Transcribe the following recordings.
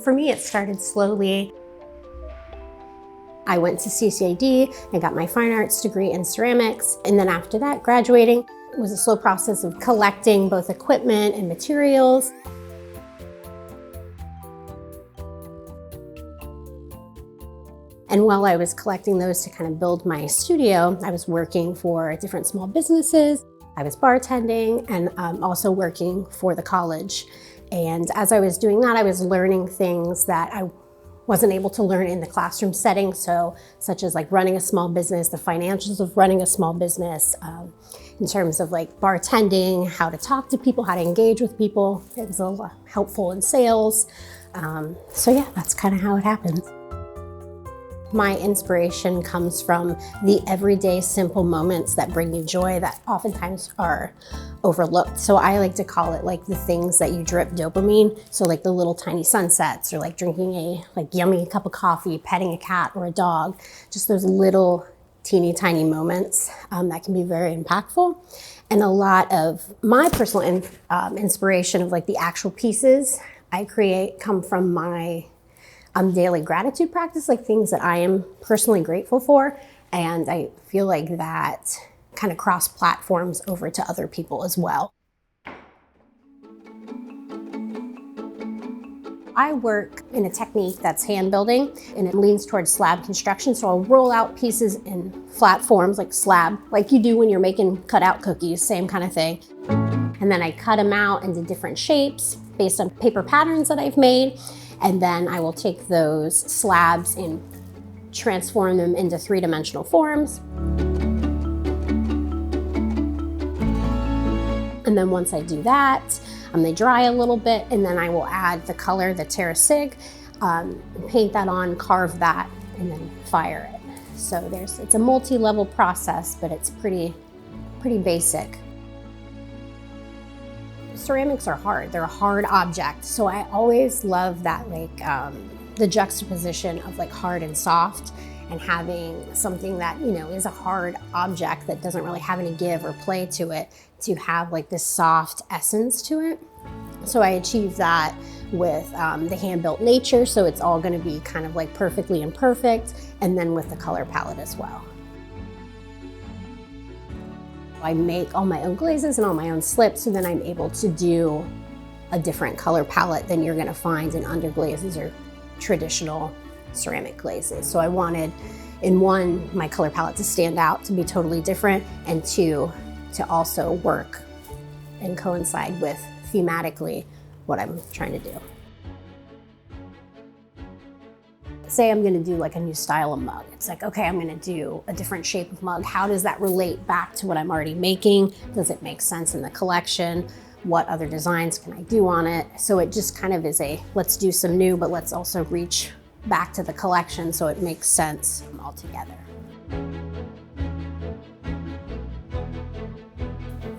For me, it started slowly. I went to CCAD and got my fine arts degree in ceramics. And then after that, graduating, it was a slow process of collecting both equipment and materials. And while I was collecting those to kind of build my studio, I was working for different small businesses. I was bartending and also working for the college. And as I was doing that, I was learning things that I wasn't able to learn in the classroom setting, so such as like running a small business, the financials of running a small business, in terms of like bartending, how to talk to people, how to engage with people. It was a lot helpful in sales. So yeah, that's kind of how it happens. My inspiration comes from the everyday simple moments that bring you joy that oftentimes are overlooked. So I like to call it like the things that you drip dopamine. So like the little tiny sunsets, or like drinking a like yummy cup of coffee, petting a cat or a dog, just those little teeny tiny moments that can be very impactful. And a lot of my personal inspiration of like the actual pieces I create come from my daily gratitude practice, like things that I am personally grateful for. And I feel like that kind of cross platforms over to other people as well. I work in a technique that's hand building, and it leans towards slab construction. So I'll roll out pieces in flat forms like slab, like you do when you're making cutout cookies, same kind of thing. And then I cut them out into different shapes based on paper patterns that I've made. And then I will take those slabs and transform them into three-dimensional forms. And then once I do that, they dry a little bit, and then I will add the color, the terracig, paint that on, carve that, and then fire it. So it's a multi-level process, but it's pretty basic. Ceramics are hard. They're a hard object. So I always love that, like the juxtaposition of like hard and soft, and having something that, you know, is a hard object that doesn't really have any give or play to it, to have like this soft essence to it. So I achieve that with the hand-built nature. So it's all going to be kind of like perfectly imperfect, and then with the color palette as well. I make all my own glazes and all my own slips, so then I'm able to do a different color palette than you're gonna find in underglazes or traditional ceramic glazes. So I wanted, in one, my color palette to stand out, to be totally different, and two, to also work and coincide with thematically what I'm trying to do. Say I'm gonna do like a new style of mug. It's like, okay, I'm gonna do a different shape of mug. How does that relate back to what I'm already making? Does it make sense in the collection? What other designs can I do on it? So it just kind of is a, let's do some new, but let's also reach back to the collection so it makes sense altogether.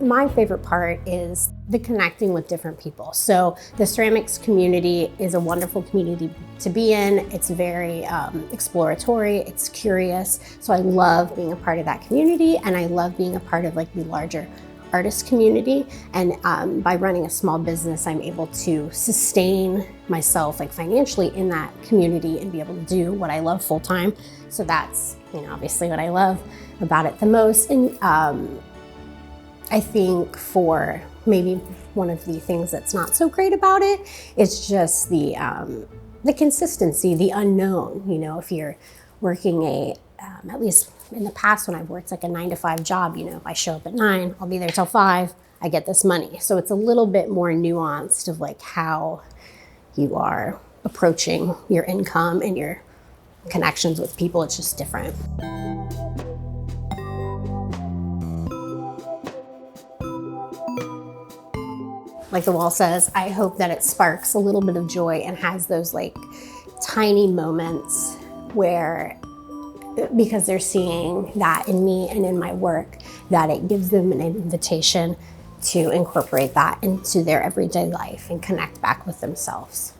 My favorite part is the connecting with different people. So the ceramics community is a wonderful community to be in. It's very exploratory, it's curious. So I love being a part of that community, and I love being a part of like the larger artist community. And by running a small business, I'm able to sustain myself like financially in that community and be able to do what I love full time. So that's, you know, obviously what I love about it the most. And I think for maybe one of the things that's not so great about it is just the consistency, the unknown. You know, if you're working at least in the past when I've worked like a 9-to-5 job, you know, I show up at 9, I'll be there till 5, I get this money. So it's a little bit more nuanced of like how you are approaching your income and your connections with people. It's just different. Like the wall says, I hope that it sparks a little bit of joy and has those like tiny moments where, because they're seeing that in me and in my work, that it gives them an invitation to incorporate that into their everyday life and connect back with themselves.